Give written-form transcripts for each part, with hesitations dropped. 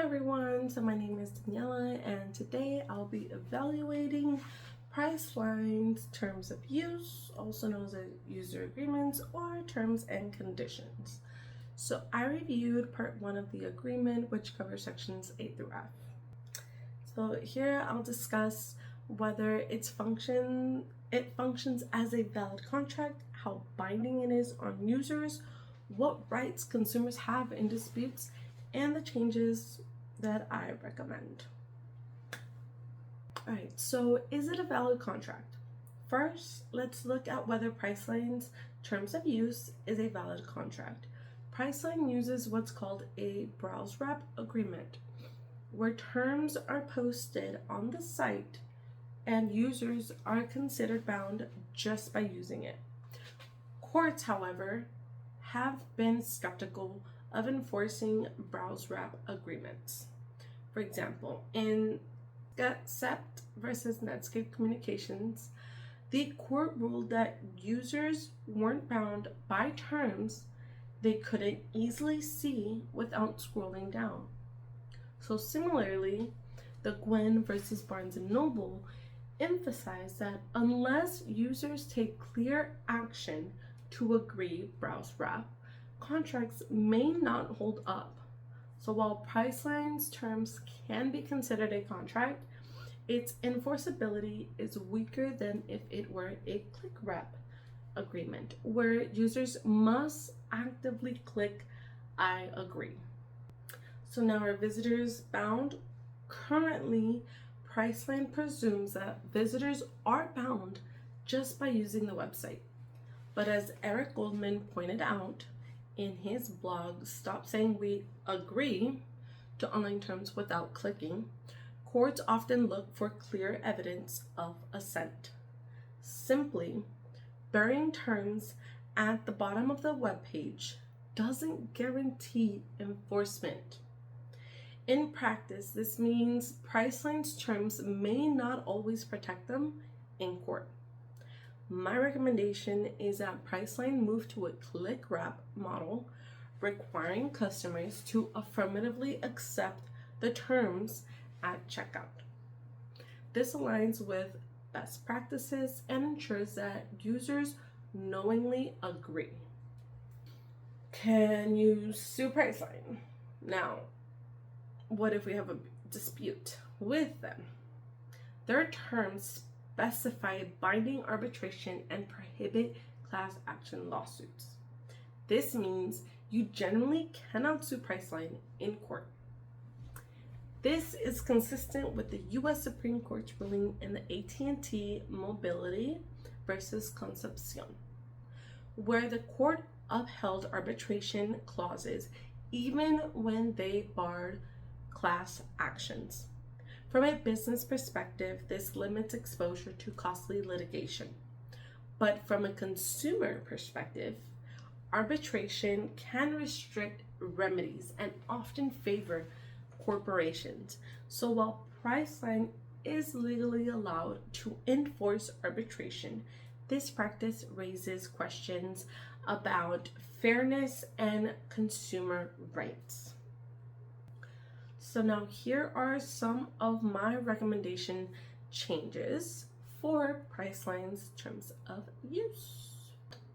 everyone, so my name is Daniela and today I'll be evaluating Priceline's terms of use, also known as user agreements or terms and conditions. So I reviewed part 1 of the agreement, which covers sections A through F. So here I'll discuss whether it functions as a valid contract, how binding it is on users, what rights consumers have in disputes, and the changes that I recommend. Alright, so is it a valid contract? First, let's look at whether Priceline's terms of use is a valid contract. Priceline uses what's called a browse wrap agreement, where terms are posted on the site and users are considered bound just by using it. Courts, however, have been skeptical of enforcing browse wrap agreements. For example, in Sept versus Netscape Communications, the court ruled that users weren't bound by terms they couldn't easily see without scrolling down. So similarly, the Gwen versus Barnes & Noble emphasized that unless users take clear action to agree browse wrap, contracts may not hold up. So while Priceline's terms can be considered a contract, its enforceability is weaker than if it were a click wrap agreement, where users must actively click I agree. So now, are visitors bound? Currently, Priceline presumes that visitors are bound just by using the website. But as Eric Goldman pointed out in his blog, Stop Saying We Agree to Online Terms Without Clicking, courts often look for clear evidence of assent. Simply burying terms at the bottom of the web page doesn't guarantee enforcement. In practice, this means Priceline's terms may not always protect them in court. My recommendation is that Priceline move to a click wrap model, requiring customers to affirmatively accept the terms at checkout. This aligns with best practices and ensures that users knowingly agree. Can you sue Priceline? Now, what if we have a dispute with them? Their terms specify binding arbitration and prohibit class action lawsuits. This means you generally cannot sue Priceline in court. This is consistent with the U.S. Supreme Court's ruling in the AT&T Mobility versus Concepcion, where the court upheld arbitration clauses even when they barred class actions. From a business perspective, this limits exposure to costly litigation. But from a consumer perspective, arbitration can restrict remedies and often favor corporations. So while Priceline is legally allowed to enforce arbitration, this practice raises questions about fairness and consumer rights. So now here are some of my recommendation changes for Priceline's terms of use.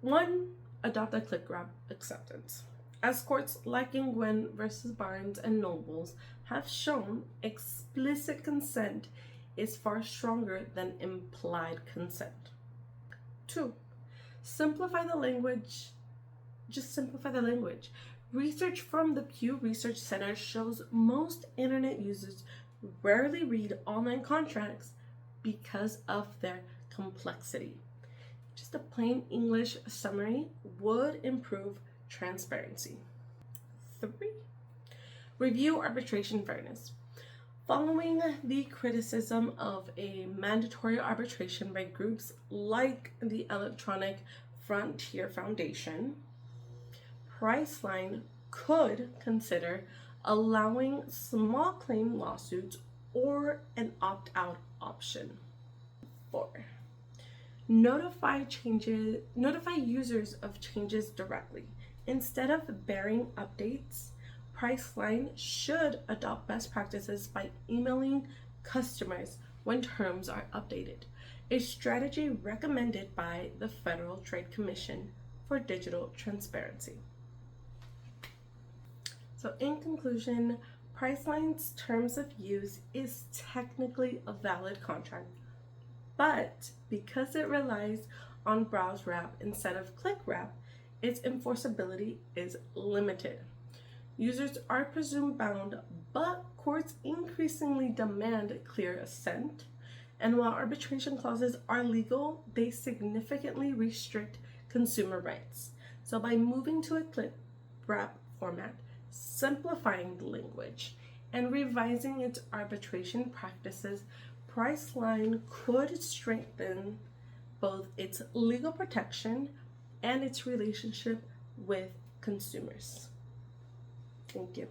1. Adopt a click wrap acceptance. As courts like in Gwen versus Barnes and Nobles have shown, explicit consent is far stronger than implied consent. 2. Simplify the language. Just simplify the language. Research from the Pew Research Center shows most internet users rarely read online contracts because of their complexity. Just a plain English summary would improve transparency. 3. Review arbitration fairness. Following the criticism of a mandatory arbitration by groups like the Electronic Frontier Foundation, Priceline could consider allowing small claim lawsuits or an opt-out option. 4. Notify users of changes directly. Instead of bearing updates, Priceline should adopt best practices by emailing customers when terms are updated, a strategy recommended by the Federal Trade Commission for digital transparency. So in conclusion, Priceline's terms of use is technically a valid contract, but because it relies on browse wrap instead of click wrap, its enforceability is limited. Users are presumed bound, but courts increasingly demand clear assent. And while arbitration clauses are legal, they significantly restrict consumer rights. So by moving to a click wrap format, simplifying the language, and revising its arbitration practices, Priceline could strengthen both its legal protection and its relationship with consumers. Thank you.